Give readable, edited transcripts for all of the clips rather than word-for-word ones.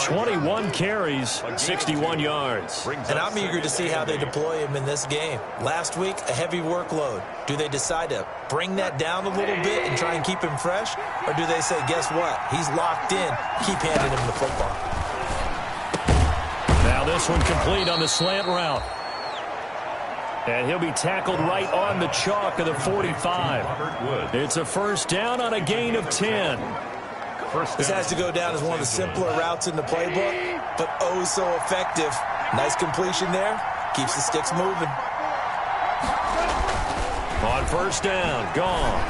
21 carries, 61 yards. And I'm eager to see how they deploy him in this game. Last week, a heavy workload. Do they decide to bring that down a little bit and try and keep him fresh? Or do they say, guess what? He's locked in. Keep handing him the football. Now this one complete on the slant route. And he'll be tackled right on the chalk of the 45. It's a first down on a gain of 10. This has to go down as one of the simpler routes in the playbook, but oh so effective. Nice completion there. Keeps the sticks moving. On first down, gone.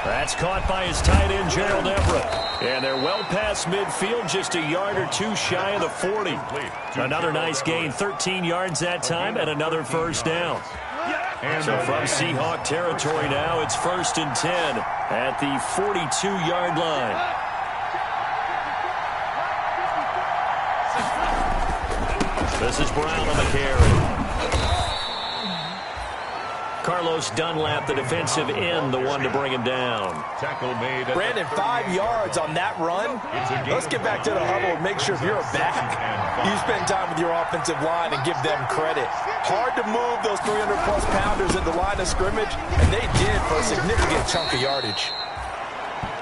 That's caught by his tight end, Gerald Everett. And they're well past midfield, just a yard or two shy of the 40. Another nice gain, 13 yards that time, and another first down. So from Seahawk territory now, it's 1st and 10 at the 42-yard line. This is Brown on the carry. Carlos Dunlap, the defensive end, the one to bring him down. Brandon, 5 yards on that run. Let's get back to the huddle and make sure if you're a back, you spend time with your offensive line and give them credit. Hard to move those 300-plus pounders at the line of scrimmage, and they did for a significant chunk of yardage.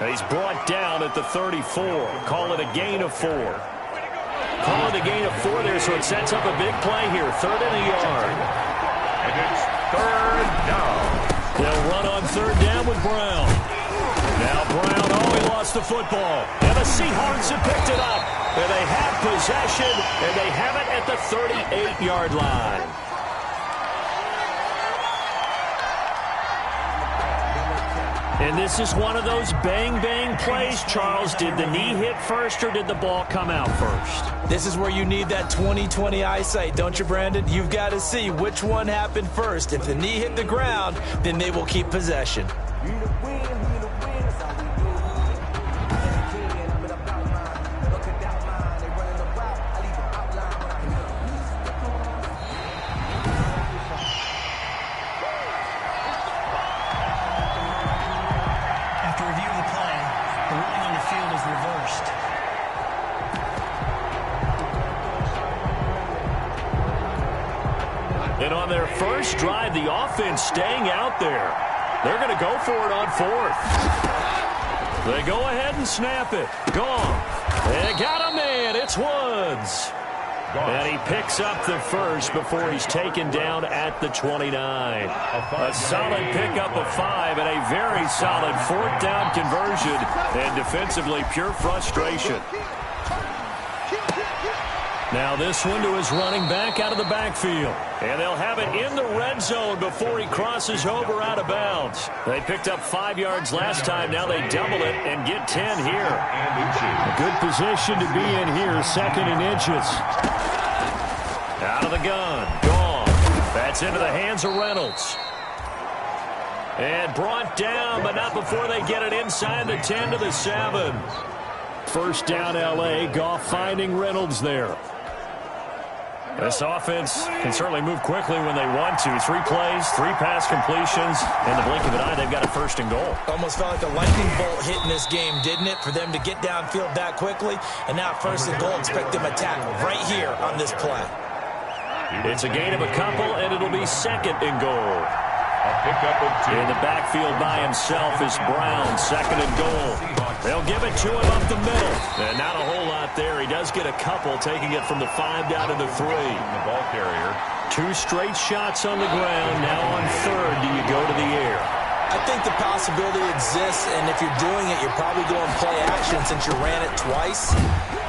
He's brought down at the 34. Call it a gain of 4. Call it a gain of 4 there, so it sets up a big play here. 3rd and a yard. And it's 3rd down. They'll run on 3rd down with Brown. Now Brown, he lost the football. And the Seahawks have picked it up. And they have possession, and they have it at the 38-yard line. And this is one of those bang-bang plays, Charles. Did the knee hit first or did the ball come out first? This is where you need that 20/20 eyesight, don't you, Brandon? You've got to see which one happened first. If the knee hit the ground, then they will keep possession. And on their first drive, the offense staying out there. They're going to go for it on 4th. They go ahead and snap it. Gone. They got a man. It's Woods. And he picks up the first before he's taken down at the 29. A solid pickup of 5 and a very solid 4th down conversion. And defensively, pure frustration. Now this one to his running back out of the backfield. And they'll have it in the red zone before he crosses over out of bounds. They picked up 5 yards last time. Now they double it and get 10 here. A good position to be in here, 2nd and inches. Out of the gun. Gone. That's into the hands of Reynolds. And brought down, but not before they get it inside the 10 to the 7. First down, L.A. Goff finding Reynolds there. This offense can certainly move quickly when they want to. 3 plays, 3 pass completions. In the blink of an eye, they've got a 1st and goal. Almost felt like a lightning bolt hit in this game, didn't it? For them to get downfield that quickly. And now 1st and goal, expect them to tackle right here on this play. It's a gain of a couple, and it'll be 2nd and goal. A pickup of 2. In the backfield by himself is Brown, 2nd and goal. They'll give it to him up the middle. And not a whole lot there. He does get a couple, taking it from the 5 down to the 3. The ball carrier. 2 straight shots on the ground. Now on 3rd, do you go to the air? I think the possibility exists, and if you're doing it, you're probably going play action since you ran it twice.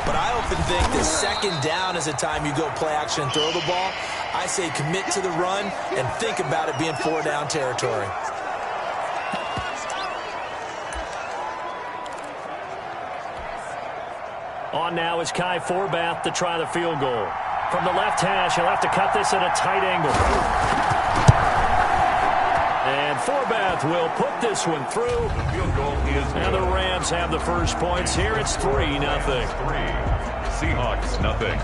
But I often think that 2nd down is a time you go play action and throw the ball. I say commit to the run and think about it being 4 down territory. On now is Kai Forbath to try the field goal. From the left hash, he'll have to cut this at a tight angle. And Forbath will put this one through. The field goal is and the Rams have the first points here. It's 3-0. 3. Seahawks, nothing.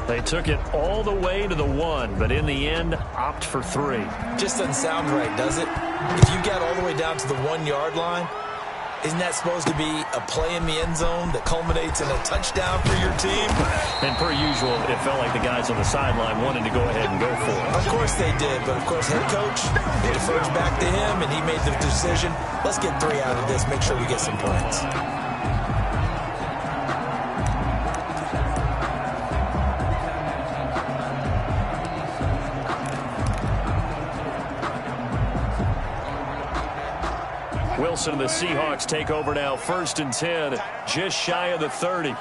They took it all the way to the 1, but in the end, opt for 3. Just doesn't sound right, does it? If you got all the way down to the 1-yard line, Isn't that supposed to be a play in the end zone that culminates in a touchdown for your team? And per usual, it felt like the guys on the sideline wanted to go ahead and go for it. Of course they did, but of course head coach, it defers back to him, and he made the decision. Let's get 3 out of this, make sure we get some points. Wilson and the Seahawks take over now, 1st and 10, just shy of the 30.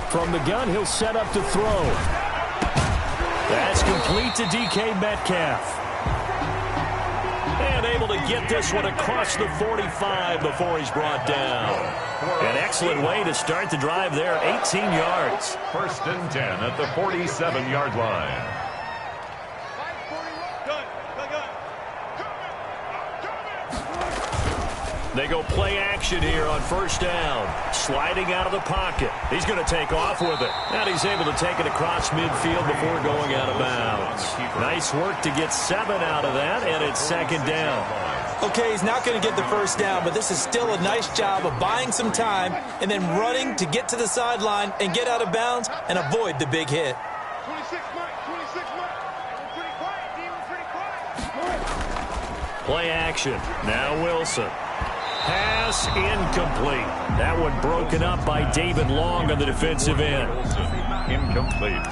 From the gun, he'll set up to throw. That's complete to DK Metcalf. And able to get this one across the 45 before he's brought down. An excellent way to start the drive there, 18 yards. 1st and 10 at the 47-yard line. They go play action here on 1st down. Sliding out of the pocket. He's going to take off with it. And he's able to take it across midfield before going out of bounds. Nice work to get 7 out of that, and it's 2nd down. Okay, he's not going to get the 1st down, but this is still a nice job of buying some time and then running to get to the sideline and get out of bounds and avoid the big hit. 26 Mike. Pretty quiet. Play action. Now Wilson. Pass incomplete. That one broken up by David Long on the defensive end. Incomplete.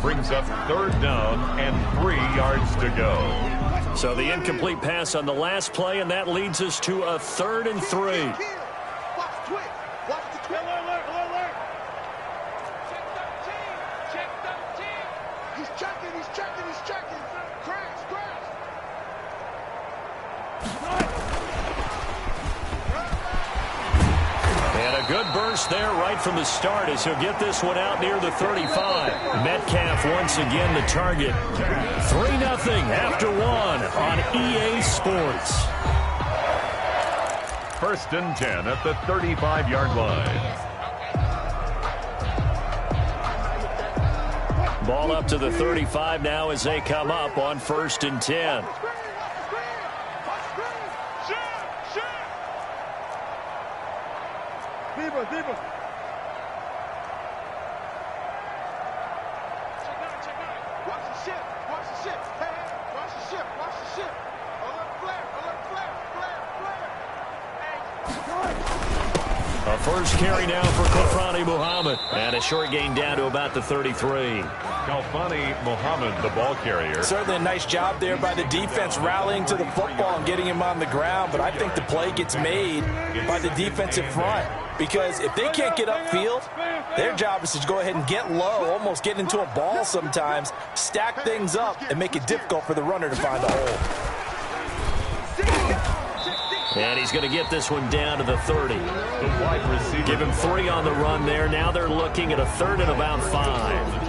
Brings up 3rd down and 3 yards to go. So the incomplete pass on the last play, and that leads us to a 3rd and 3. Watch the twitch. Watch the twitch. Alert. Check 13. He's checking. Crash. And a good burst there right from the start as he'll get this one out near the 35. Metcalf once again the target. 3-0 after 1 on EA Sports. 1st and 10 at the 35-yard line. Ball up to the 35 now as they come up on 1st and 10. Deeper. Watch the ship. Hey, watch the ship. Alert flare. A 1st carry now for Khalfani Muhammad. And a short gain down to about the 33. Khalfani Muhammad, the ball carrier. Certainly a nice job there by the defense rallying to the football and getting him on the ground, but I think the play gets made by the defensive front. Because if they can't get upfield, their job is to go ahead and get low, almost get into a ball sometimes, stack things up, and make it difficult for the runner to find a hole. And he's going to get this one down to the 30. The wide receiver. Give him 3 on the run there. Now they're looking at a 3rd and about 5.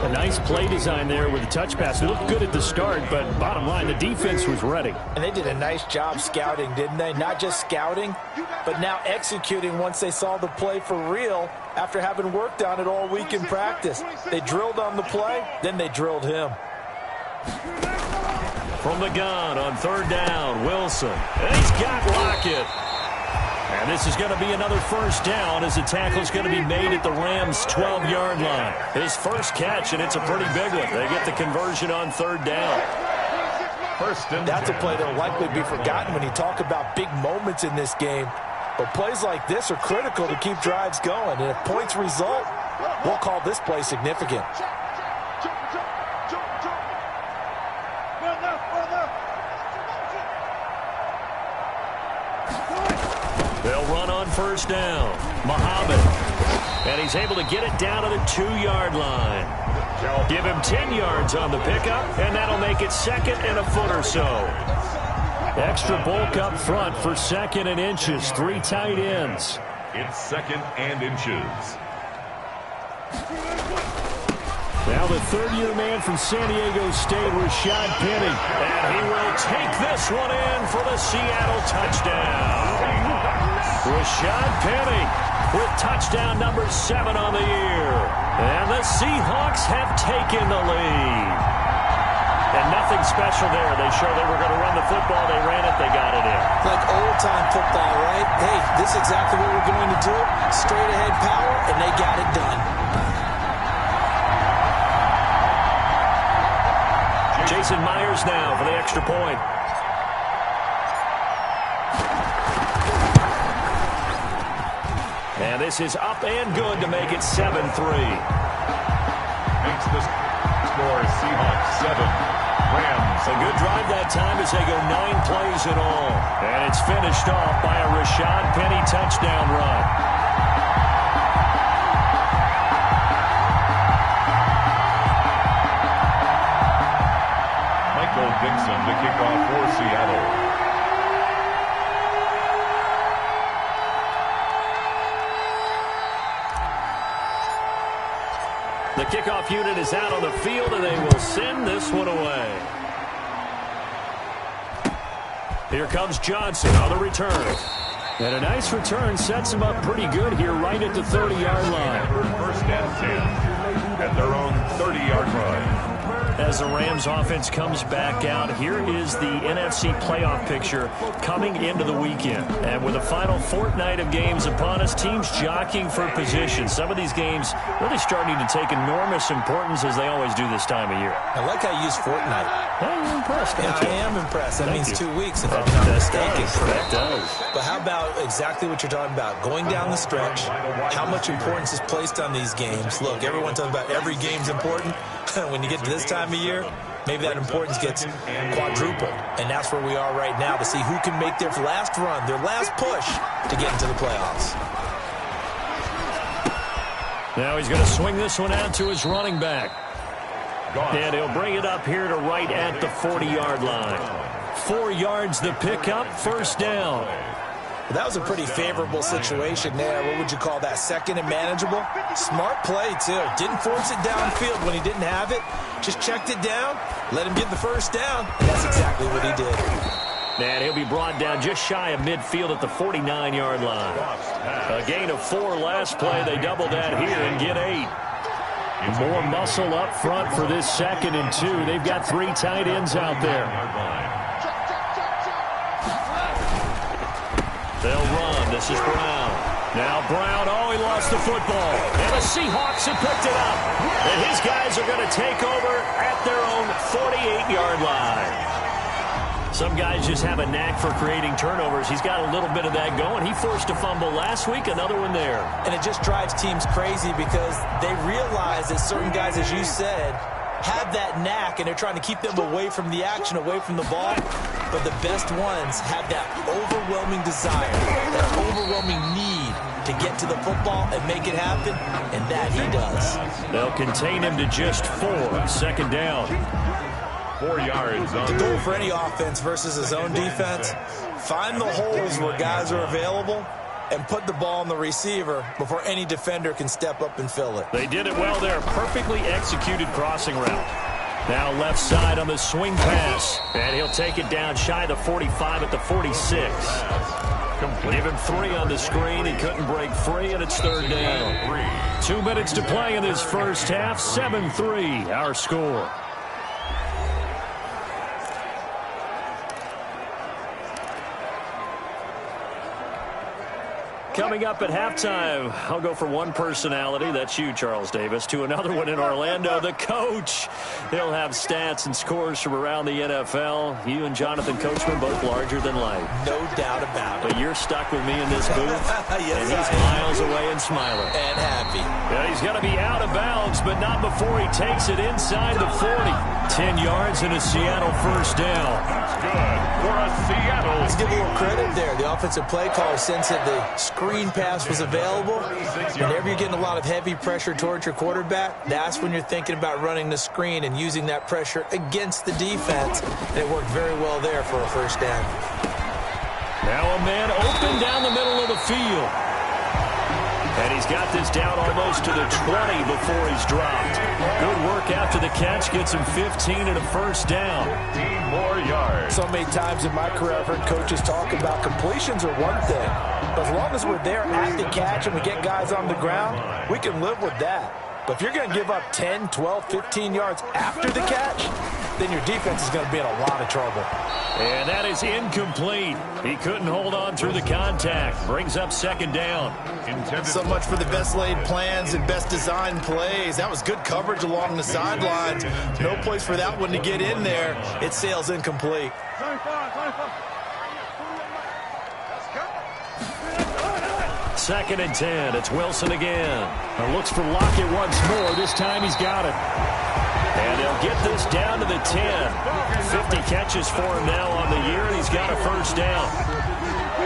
A nice play design there with the touch pass. It looked good at the start, but bottom line, the defense was ready. And they did a nice job scouting, didn't they? Not just scouting, but now executing once they saw the play for real after having worked on it all week in practice. They drilled on the play, then they drilled him. From the gun on 3rd down, Wilson. And he's got Lockett. And this is going to be another 1st down as the tackle's going to be made at the Rams' 12-yard line. His first catch, and it's a pretty big one. They get the conversion on 3rd down. 1st and That's a play that will likely be forgotten when you talk about big moments in this game. But plays like this are critical to keep drives going. And if points result, we'll call this play significant. They'll run on 1st down. Muhammad. And he's able to get it down to the 2-yard line. Give him 10 yards on the pickup, and that'll make it 2nd and a foot or so. Extra bulk up front for 2nd and inches. 3 tight ends. It's 2nd and inches. Now the 3rd-year man from San Diego State, Rashad Penny. And he will take this one in for the Seattle touchdown. Rashad Penny with touchdown number 7 on the year. And the Seahawks have taken the lead. And nothing special there. They showed they were going to run the football. They ran it. They got it in. Like old-time football, right? Hey, this is exactly what we're going to do. Straight-ahead power, and they got it done. Jason Myers now for the extra point. And this is up and good to make it 7-3. Makes the score Seahawks 7. Rams. A good drive that time as they go 9 plays in all. And it's finished off by a Rashad Penny touchdown run. Michael Dixon to kick off for Seattle. The kickoff unit is out on the field, and they will send this one away. Here comes Johnson on the return. And a nice return sets him up pretty good here right at the 30-yard line. First and 10 at their own 30-yard line. As the Rams offense comes back out, here is the NFC playoff picture coming into the weekend. And with the final fortnight of games upon us, teams jockeying for position. Some of these games really starting to take enormous importance as they always do this time of year. I like how you use fortnight. Hey, you're impressed, Yeah, aren't you? I am impressed. That means 2 weeks if I'm That not mistaken. That does. But how about exactly what you're talking about? Going down the stretch, how much importance is placed on these games. Look, everyone talks about every game's important. When you get to this time of year, maybe that importance gets quadrupled. And that's where we are right now to see who can make their last run, their last push to get into the playoffs. Now he's going to swing this one out to his running back. And he'll bring it up here to right at the 40-yard line. 4 yards the pickup, first down. Well, that was a pretty favorable situation there. What would you call that? Second and manageable? Smart play, too. Didn't force it downfield when he didn't have it. Just checked it down, let him get the first down. And that's exactly what he did. And he'll be brought down just shy of midfield at the 49-yard line. A gain of 4 last play. They double that here and get 8. More muscle up front for this 2nd and 2. They've got 3 tight ends out there. They'll run. This is Brown. Now Brown, he lost the football. And the Seahawks have picked it up. And his guys are going to take over at their own 48-yard line. Some guys just have a knack for creating turnovers. He's got a little bit of that going. He forced a fumble last week, another one there. And it just drives teams crazy because they realize that certain guys, as you said, have that knack, and they're trying to keep them away from the action, away from the ball. But the best ones have that overwhelming desire, that overwhelming need to get to the football and make it happen, and that he does. They'll contain him to just 4, 2nd down. 4 yards. The goal for any offense versus his own defense, find the holes where guys are available and put the ball on the receiver before any defender can step up and fill it. They did it well there. Perfectly executed crossing route. Now left side on the swing pass. And he'll take it down shy of the 45 at the 46. Give him 3 on the screen. He couldn't break free, and it's 3rd down. 2 minutes to play in this first half. 7-3, our score. Coming up at halftime, I'll go from one personality, that's you, Charles Davis, to another one in Orlando, the coach. He'll have stats and scores from around the NFL. You and Jonathan Coachman both larger than life. No doubt about it. But you're stuck with me in this booth, Yes, and he's miles away and smiling. And happy. Yeah, he's going to be out of bounds, but not before he takes it inside the 40. 10 yards and a Seattle first down. That's good for a Seattle. Let's give a little credit there. The offensive play caller sensed that the screen pass was available. Whenever you're getting a lot of heavy pressure towards your quarterback, that's when you're thinking about running the screen and using that pressure against the defense. And it worked very well there for a first down. Now a man open down the middle of the field. And he's got this down almost to the 20 before he's dropped. Good work after the catch. Gets him 15 and a first down. 15 more yards. So many times in my career, I've heard coaches talk about completions are one thing. But as long as we're there at the catch and we get guys on the ground, we can live with that. But if you're going to give up 10, 12, 15 yards after the catch, then your defense is going to be in a lot of trouble. And that is incomplete. He couldn't hold on through the contact. Brings up second down. So much for the best laid plans and best designed plays. That was good coverage along the sidelines. No place for that one to get in there. It sails incomplete. Second and 10. It's Wilson again. Looks for Lockett once more. This time he's got it. And they'll get this down to the 10. 50 catches for him now on the year, and he's got a first down.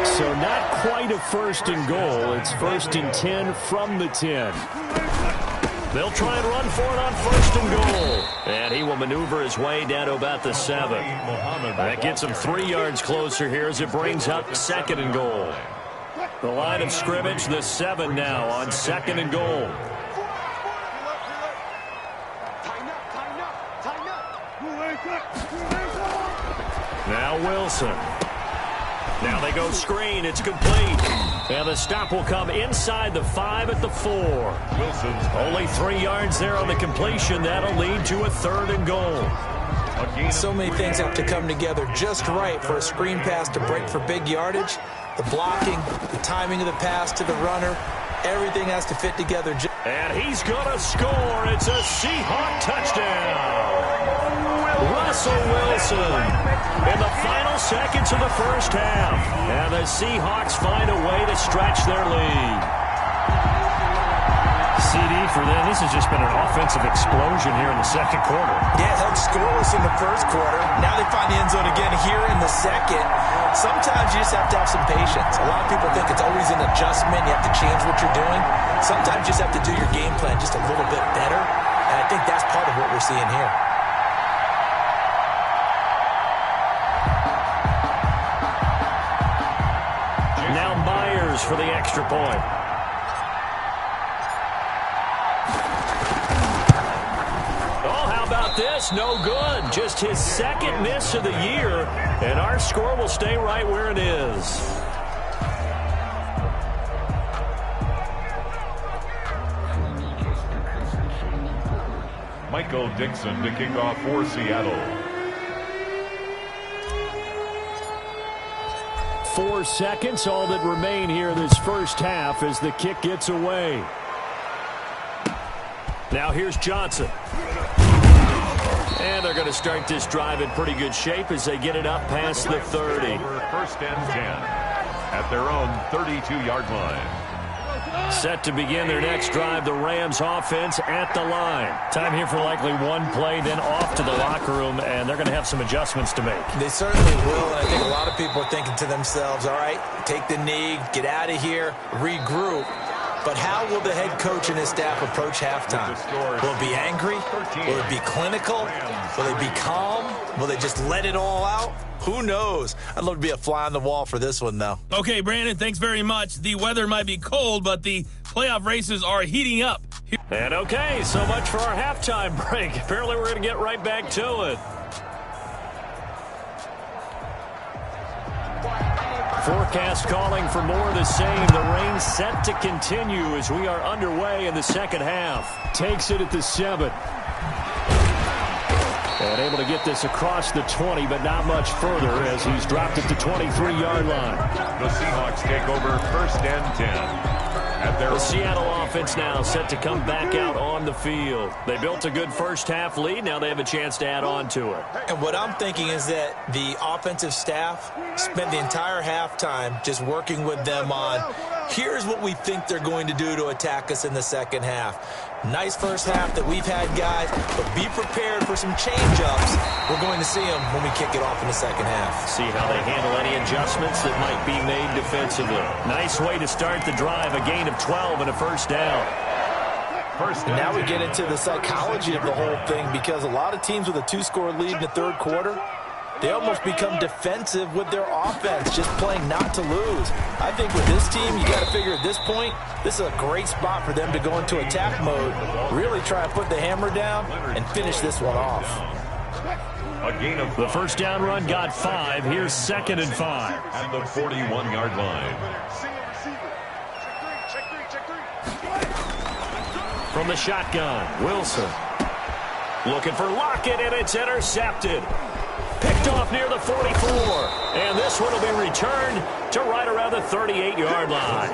So not quite a first and goal. It's first and 10 from the 10. They'll try and run for it on first and goal. And he will maneuver his way down to about the 7. That gets him 3 yards closer here as it brings up second and goal. The line of scrimmage, the 7 now on second and goal. Now Wilson. Now they go screen. It's complete. And the stop will come inside the 5 at the 4. Wilson's only 3 yards there on the completion. That'll lead to a third and goal. So many things have to come together just right for a screen pass to break for big yardage. The blocking, the timing of the pass to the runner, everything has to fit together. And he's going to score. It's a Seahawk touchdown. Russell Wilson in the final seconds of the first half. And the Seahawks find a way to stretch their lead. CD for them. This has just been an offensive explosion here in the second quarter. Yeah, held scoreless in the first quarter. Now they find the end zone again here in the second. Sometimes you just have to have some patience. A lot of people think it's always an adjustment. You have to change what you're doing. Sometimes you just have to do your game plan just a little bit better. And I think that's part of what we're seeing here. Now Myers for the extra point. This no good. Just his second miss of the year, and our score will stay right where it is. Michael Dixon to kick off for Seattle. 4 seconds, all that remain here this first half as the kick gets away. Now here's Johnson. And they're going to start this drive in pretty good shape as they get it up past the 30. First and 10 at their own 32-yard line. Set to begin their next drive, the Rams offense at the line. Time here for likely one play, then off to the locker room, and they're going to have some adjustments to make. They certainly will, and I think a lot of people are thinking to themselves, all right, take the knee, get out of here, regroup. But how will the head coach and his staff approach halftime? Will it be angry? Will it be clinical? Will they be calm? Will they just let it all out? Who knows? I'd love to be a fly on the wall for this one, though. Okay, Brandon, thanks very much. The weather might be cold, but the playoff races are heating up. And okay, so much for our halftime break. Apparently we're going to get right back to it. Forecast calling for more of the same. The rain set to continue as we are underway in the second half. Takes it at the 7. And able to get this across the 20, but not much further as he's dropped it to 23-yard line. The Seahawks take over first and 10. The Seattle offense now set to come back out on the field. They built a good first half lead. Now they have a chance to add on to it. And what I'm thinking is that the offensive staff spent the entire halftime just working with them on, here's what we think they're going to do to attack us in the second half. Nice first half that we've had, guys, but be prepared for some change-ups. We're going to see them when we kick it off in the second half. See how they handle any adjustments that might be made defensively. Nice way to start the drive, a gain of 12 and a first down. And now we get into the psychology of the whole thing, because a lot of teams with a 2-score lead in the third quarter, they almost become defensive with their offense, just playing not to lose. I think with this team, you got to figure at this point, this is a great spot for them to go into attack mode, really try and put the hammer down and finish this one off. The first down run got 5. Here's second and 5. At the 41-yard line. From the shotgun, Wilson. Looking for Lockett, and it's intercepted. Picked off near the 44. And this one will be returned to right around the 38-yard line.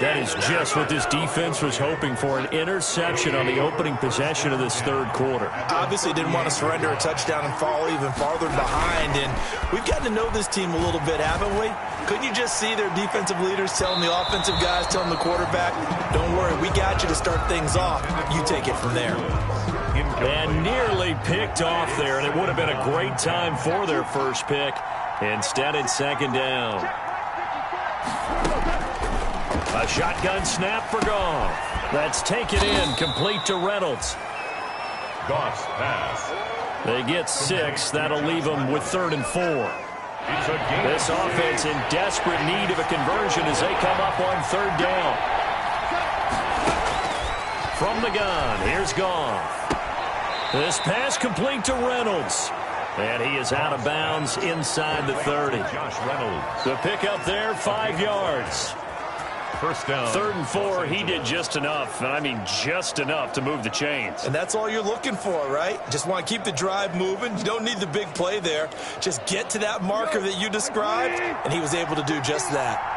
That is just what this defense was hoping for, an interception on the opening possession of this third quarter. Obviously didn't want to surrender a touchdown and fall even farther behind. And we've gotten to know this team a little bit, haven't we? Couldn't you just see their defensive leaders telling the offensive guys, telling the quarterback, don't worry, we got you to start things off. You take it from there. And nearly picked off there, and it would have been a great time for their first pick. Instead, it's second down. A shotgun snap for Goff. That's taken in, complete to Reynolds. Goff's pass. They get 6. That'll leave them with 3rd and 4. This offense in desperate need of a conversion as they come up on 3rd down. From the gun, here's Goff. This pass complete to Reynolds. And he is out of bounds inside the 30. Josh Reynolds. The pickup there, 5 yards. First down. 3rd and 4, he did just enough, and I mean just enough to move the chains. And that's all you're looking for, right? Just want to keep the drive moving. You don't need the big play there. Just get to that marker that you described, and he was able to do just that.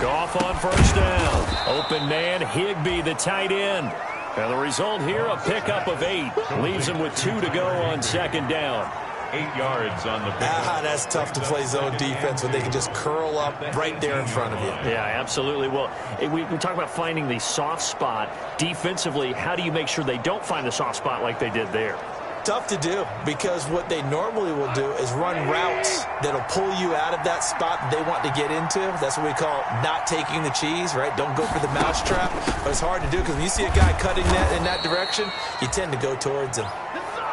Goff on first down. Open man, Higbee, the tight end. And the result here, a pickup of 8. Leaves him with 2 to go on 2nd down. 8 yards on the pickup. That's tough to play zone defense when they can just curl up right there in front of you. Yeah, absolutely. Well, we talk about finding the soft spot. Defensively, how do you make sure they don't find the soft spot like they did there? Tough to do, because what they normally will do is run routes that'll pull you out of that spot that they want to get into. That's what we call not taking the cheese, right? Don't go for the mousetrap. But it's hard to do because when you see a guy cutting that in that direction, you tend to go towards him.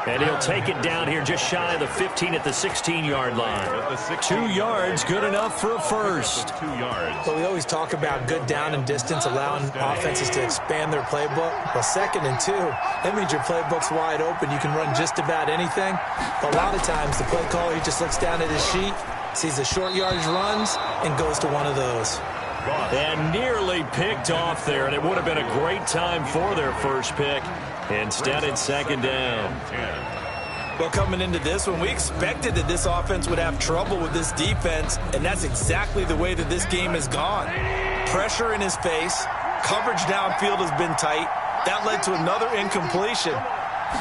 And he'll take it down here just shy of the 15 at the 16-yard line. 2 yards, good enough for a first. 2 yards. But we always talk about good down and distance, allowing offenses to expand their playbook. Well, 2nd and 2, that means your playbook's wide open. You can run just about anything. But a lot of times, the play caller, he just looks down at his sheet, sees the short yardage runs, and goes to one of those. And nearly picked off there, and it would have been a great time for their first pick. Instead, it's 2nd down. Well, coming into this one, we expected that this offense would have trouble with this defense, and that's exactly the way that this game has gone. Pressure in his face, coverage downfield has been tight. That led to another incompletion.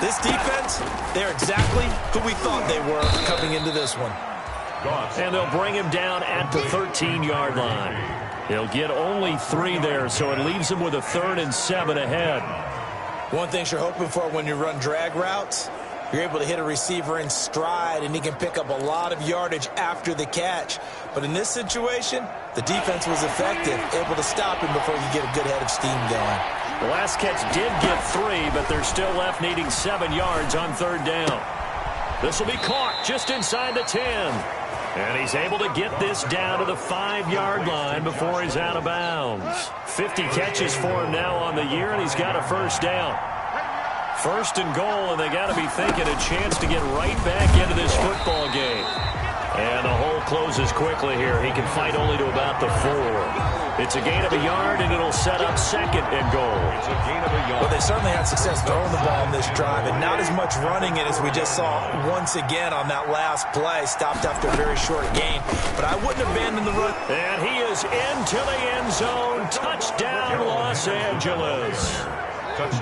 This defense, they're exactly who we thought they were coming into this one. And they'll bring him down at the 13-yard line. He'll get only 3 there, so it leaves him with a 3rd and 7 ahead. One thing you're hoping for when you run drag routes, you're able to hit a receiver in stride, and he can pick up a lot of yardage after the catch. But in this situation, the defense was effective, able to stop him before you get a good head of steam going. The last catch did get 3, but they're still left needing 7 yards on 3rd down. This will be caught just inside the 10. And he's able to get this down to the 5-yard line before he's out of bounds. 50 catches for him now on the year, and he's got a first down. 1st and goal, and they got to be thinking a chance to get right back into this football game. And the hole closes quickly here. He can fight only to about the 4. It's a gain of a yard, and it'll set up 2nd and goal. It's a gain of a yard. Well, they certainly had success throwing the ball in this drive, and not as much running it as we just saw once again on that last play. Stopped after a very short gain, but I wouldn't abandon the run. And he is into the end zone. Touchdown, Los Angeles.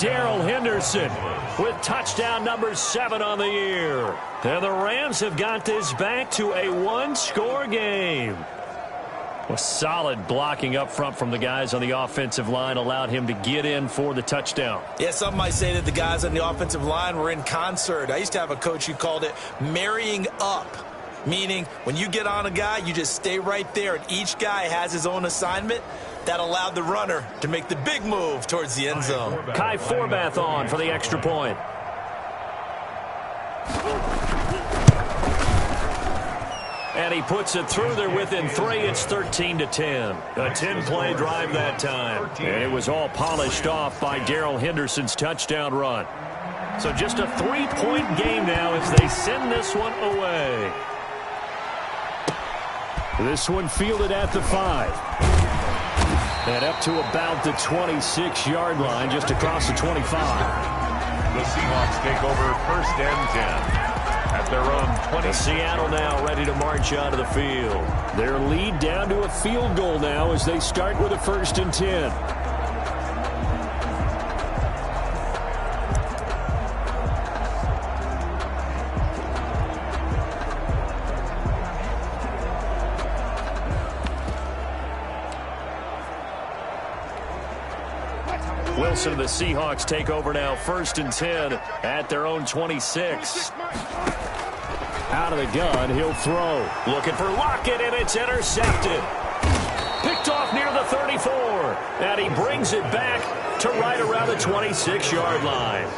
Darrell Henderson with touchdown number 7 on the year. And the Rams have got this back to a 1-score game. Well, solid blocking up front from the guys on the offensive line allowed him to get in for the touchdown. Yeah, some might say that the guys on the offensive line were in concert. I used to have a coach who called it marrying up, meaning when you get on a guy, you just stay right there, and each guy has his own assignment. That allowed the runner to make the big move towards the end zone. Kai Forbath on for the extra point. And he puts it through there within 3. It's 13-10. A 10-play drive that time. And it was all polished off by Darrell Henderson's touchdown run. So just a 3-point game now as they send this one away. This one fielded at the 5. And up to about the 26-yard line, just across the 25. The Seahawks take over 1st and 10 at their own 20. Seattle now ready to march onto the field. Their lead down to a field goal now as they start with a 1st and 10. Wilson and the Seahawks take over now, 1st and 10 at their own 26. Out of the gun, he'll throw. Looking for Lockett, and it's intercepted. Picked off near the 34. And he brings it back to right around the 26-yard line.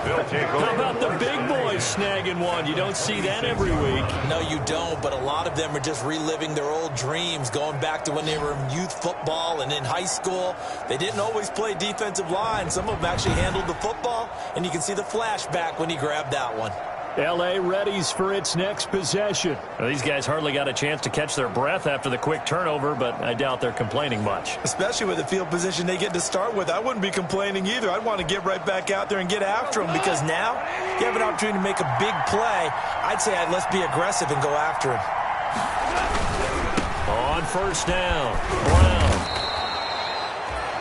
How about the big boys snagging one? You don't see that every week. No, you don't, but a lot of them are just reliving their old dreams, going back to when they were in youth football and in high school. They didn't always play defensive line. Some of them actually handled the football, and you can see the flashback when he grabbed that one. L.A. readies for its next possession. Well, these guys hardly got a chance to catch their breath after the quick turnover, but I doubt they're complaining much. Especially with the field position they get to start with. I wouldn't be complaining either. I'd want to get right back out there and get after them, because now you have an opportunity to make a big play. I'd say let's be aggressive and go after him. On 1st down, Brown.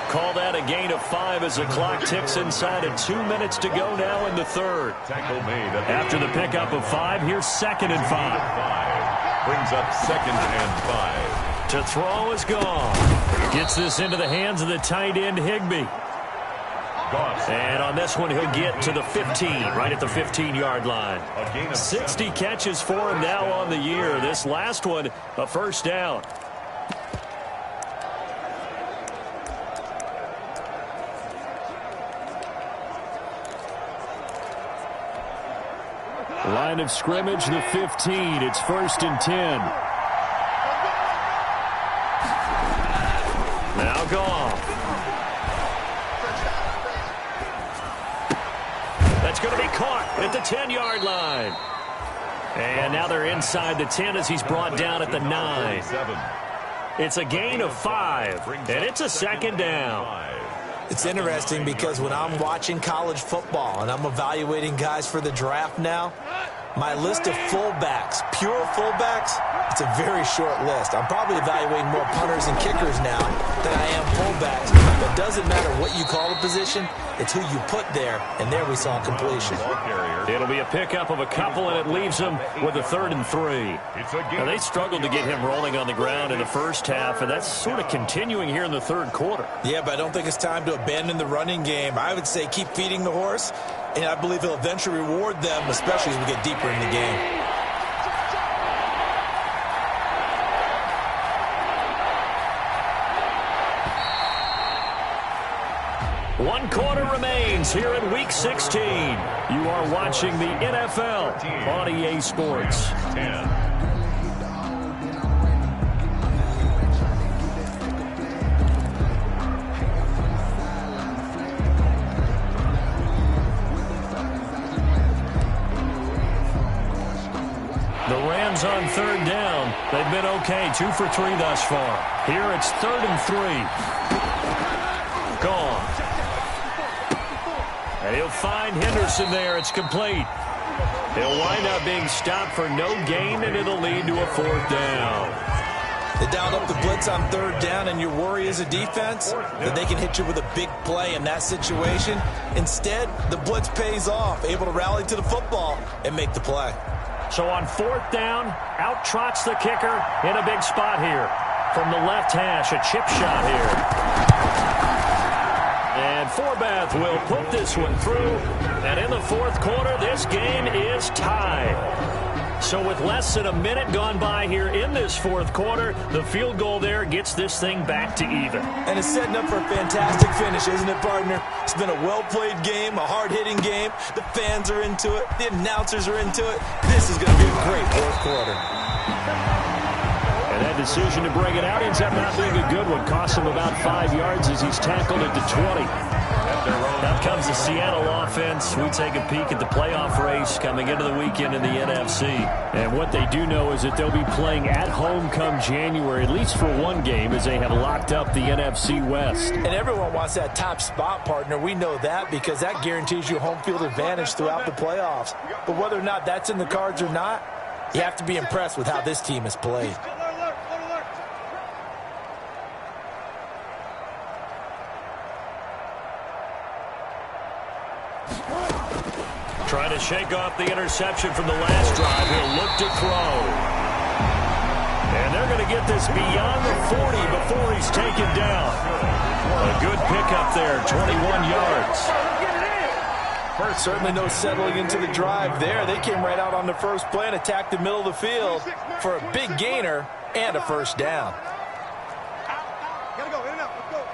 Call that a gain of 5 as the clock ticks inside of 2 minutes to go now in the 3rd. After the pickup of 5, here's 2nd and 5. Brings up 2nd and 5. To throw is gone. Gets this into the hands of the tight end, Higbee. And on this one, he'll get to the 15, right at the 15-yard line. 60 catches for him now on the year. This last one, a 1st down. Line of scrimmage, the 15. It's 1st and 10. Now Goff. That's going to be caught at the 10-yard line. And now they're inside the 10 as he's brought down at the 9. It's a gain of 5, and it's a 2nd down. It's interesting because when I'm watching college football and I'm evaluating guys for the draft now, my list of fullbacks, pure fullbacks, it's a very short list. I'm probably evaluating more punters and kickers now than I am fullbacks. But it doesn't matter what you call the position, it's who you put there, and there we saw completion. It'll be a pickup of a couple, and it leaves them with a 3rd and 3. Now, they struggled to get him rolling on the ground in the first half, and that's sort of continuing here in the 3rd quarter. Yeah, but I don't think it's time to abandon the running game. I would say keep feeding the horse, and I believe he'll eventually reward them, especially as we get deeper in the game. One quarter remains here in Week 16. You are watching the NFL on EA Sports. 10. The Rams on 3rd down. They've been okay, 2 for 3 thus far. Here it's 3rd and 3. Gone. And he'll find Henderson there. It's complete. He'll wind up being stopped for no gain, and it'll lead to a 4th down. They dialed up the blitz on 3rd down, and your worry as a defense that they can hit you with a big play in that situation. Instead, the blitz pays off, able to rally to the football and make the play. So on 4th down, out trots the kicker in a big spot here. From the left hash, a chip shot here. And Forbath will put this one through. And in the 4th quarter, this game is tied. So with less than a minute gone by here in this 4th quarter, the field goal there gets this thing back to even. And it's setting up for a fantastic finish, isn't it, partner? It's been a well-played game, a hard-hitting game. The fans are into it. The announcers are into it. This is going to be a great 4th quarter. And that decision to bring it out ends up not being a good one. Cost him about 5 yards as he's tackled at the 20. At their own Now comes the Seattle offense. We take a peek at the playoff race coming into the weekend in the NFC. And what they do know is that they'll be playing at home come January, at least for one game, as they have locked up the NFC West. And everyone wants that top spot, partner. We know that because that guarantees you home field advantage throughout the playoffs. But whether or not that's in the cards or not, you have to be impressed with how this team has played. Trying to shake off the interception from the last drive. He'll look to throw. And they're going to get this beyond the 40 before he's taken down. A good pickup there, 21 yards. Certainly no settling into the drive there. They came right out on the first play and attacked the middle of the field for a big gainer and a first down. Gotta go, in and out, let's go.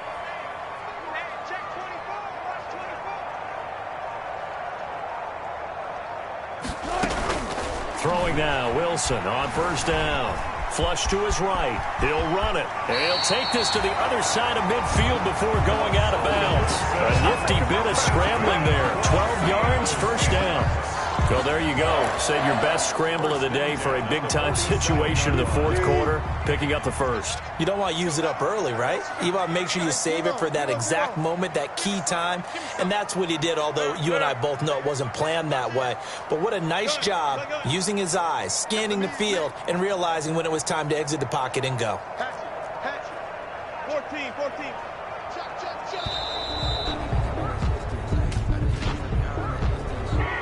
Check 24, watch 24. Throwing now, Wilson on first down. Flush to his right. He'll run it. And he'll take this to the other side of midfield before going out of bounds. A nifty bit of scrambling there. 12 yards, first down. Well, there you go. Save your best scramble of the day for a big-time situation in the fourth quarter, picking up the first. You don't want to use it up early, right? You want to make sure you save it for that exact moment, that key time. And that's what he did, although you and I both know it wasn't planned that way. But what a nice job using his eyes, scanning the field, and realizing when it was time to exit the pocket and go. Hatch it. 14. Check.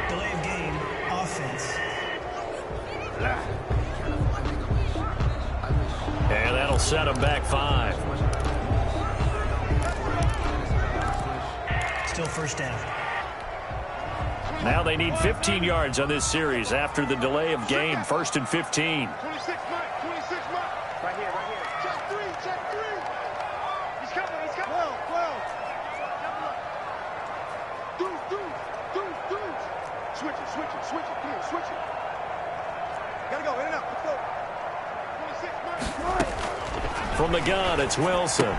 Delay of game, offense. And that'll set him back 5. Still first down. Now they need 15 yards on this series after the delay of game. 1st and 15. 26 Mike. Right here. Check 3. He's coming. 12. Dudes. Switch it. Come here, switch it. Gotta go, in and out, let's go. 26 Mike. From the gun, it's Wilson.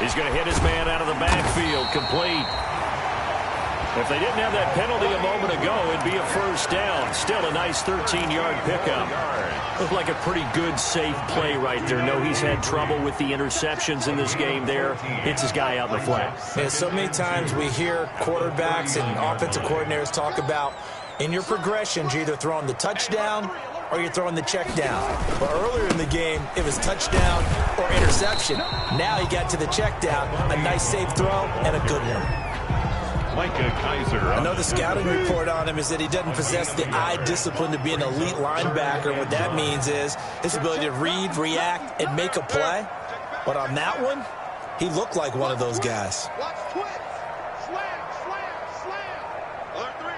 He's going to hit his man out of the backfield, complete. If they didn't have that penalty a moment ago, it'd be a first down. Still a nice 13-yard pickup. Looked like a pretty good, safe play right there. No, he's had trouble with the interceptions in this game there. Hits his guy out in the flat. Yeah, so many times we hear quarterbacks and offensive coordinators talk about in your progressions, you're either throwing the touchdown or you're throwing the check down. But earlier in the game, it was touchdown or interception. Now he got to the check down, a nice safe throw, and a good one. I know the scouting report on him is that he doesn't possess the eye discipline to be an elite linebacker. What that means is his ability to read, react, and make a play. But on that one, he looked like one of those guys. Watch twist. Slam. Alert 3.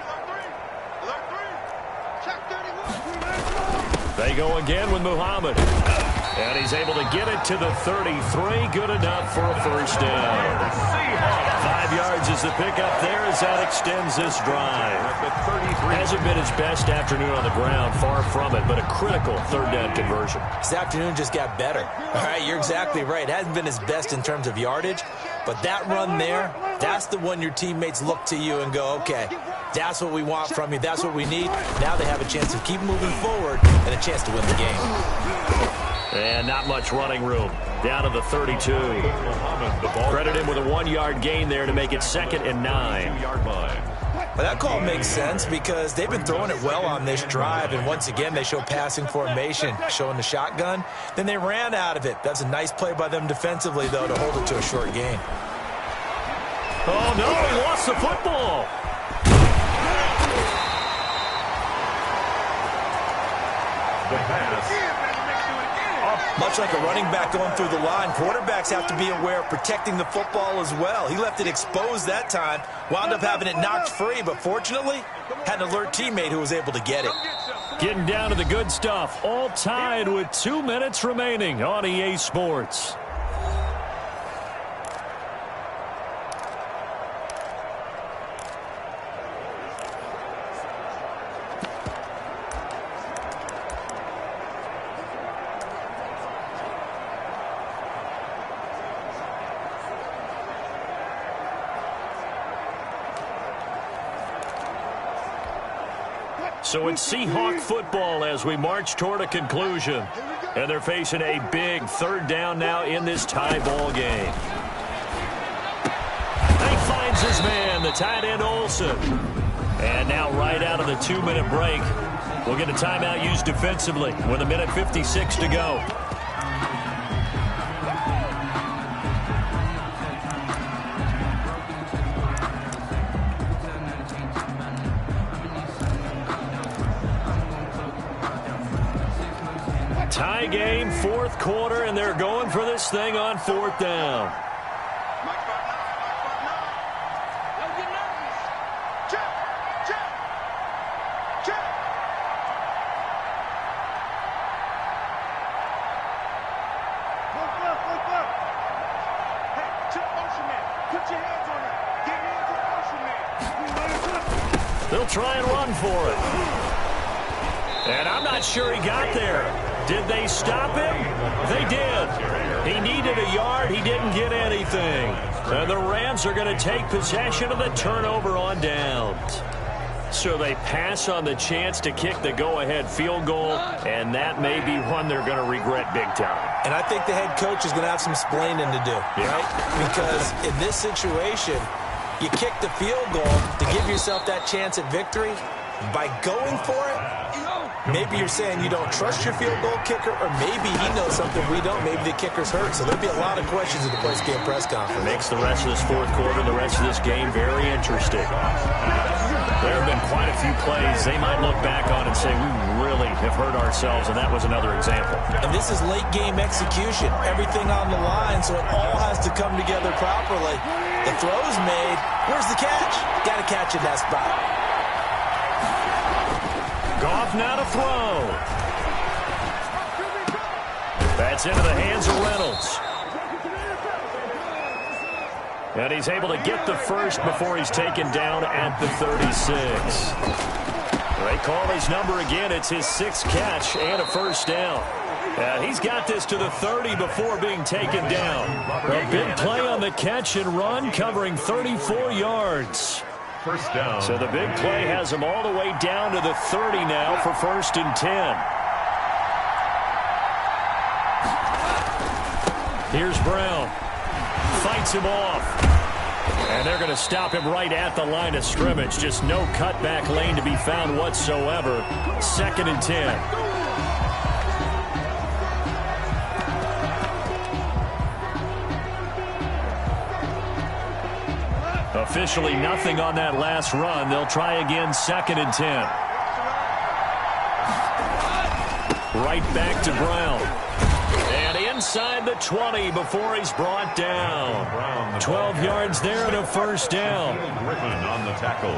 Check 31. They go again with Muhammad. And he's able to get it to the 33. Good enough for a first down. 5 yards is the pickup there as that extends this drive. Hasn't been his best afternoon on the ground, far from it, but a critical third down conversion. This afternoon just got better. All right, you're exactly right. It hasn't been his best in terms of yardage, but that run there, that's the one your teammates look to you and go, okay, that's what we want from you. That's what we need. Now they have a chance to keep moving forward and a chance to win the game. And not much running room. Down to the 32. Credit him with a 1-yard gain there to make it 2nd and 9. Well, that call makes sense because they've been throwing it well on this drive, and once again they show passing formation, showing the shotgun. Then they ran out of it. That's a nice play by them defensively, though, to hold it to a short gain. Oh, no, he lost the football. The pass. Much like a running back going through the line, quarterbacks have to be aware of protecting the football as well. He left it exposed that time, wound up having it knocked free, but fortunately, had an alert teammate who was able to get it. Getting down to the good stuff. All tied with 2 minutes remaining on EA Sports. So it's Seahawk football as we march toward a conclusion. And they're facing a big third down now in this tie ball game. He finds his man, the tight end Olsen. And now right out of the 2-minute break, we'll get a timeout used defensively with 1:56 to go. Tie game, fourth quarter, and they're going for this thing on fourth down. They'll try and run for it. And I'm not sure he got there. Did they stop him? They did. He needed a yard. He didn't get anything. And the Rams are going to take possession of the turnover on downs. So they pass on the chance to kick the go-ahead field goal, and that may be one they're going to regret big time. And I think the head coach is going to have some explaining to do, right? Because in this situation, you kick the field goal to give yourself that chance at victory. By going for it, maybe you're saying you don't trust your field goal kicker, or maybe he knows something we don't. Maybe the kicker's hurt. So there'll be a lot of questions at the post-game press conference. Makes the rest of this fourth quarter, the rest of this game very interesting. There have been quite a few plays they might look back on and say, we really have hurt ourselves, and that was another example. And this is late-game execution. Everything on the line, so it all has to come together properly. The throw's made. Where's the catch? Got to catch in that spot. Goff now to throw. That's into the hands of Reynolds. And he's able to get the first before he's taken down at the 36. They call his number again. It's his 6th catch and a first down. He's got this to the 30 before being taken down. A big play on the catch and run, covering 34 yards. First down. So the big play has him all the way down to the 30 now for 1st and 10. Here's Brown. Fights him off. And they're going to stop him right at the line of scrimmage. Just no cutback lane to be found whatsoever. 2nd and 10. Officially nothing on that last run. They'll try again, 2nd and 10. Right back to Brown. And inside the 20 before he's brought down. 12 yards there and a first down. Griffin on the tackle.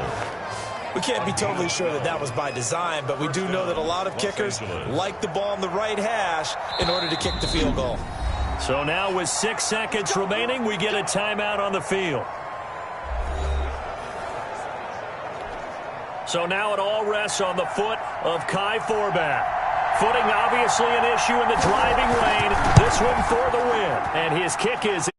We can't be totally sure that that was by design, but we do know that a lot of kickers like the ball on the right hash in order to kick the field goal. So now with 6 seconds remaining, we get a timeout on the field. So now it all rests on the foot of Kai Forbath. Footing obviously an issue in the driving lane. This one for the win. And his kick is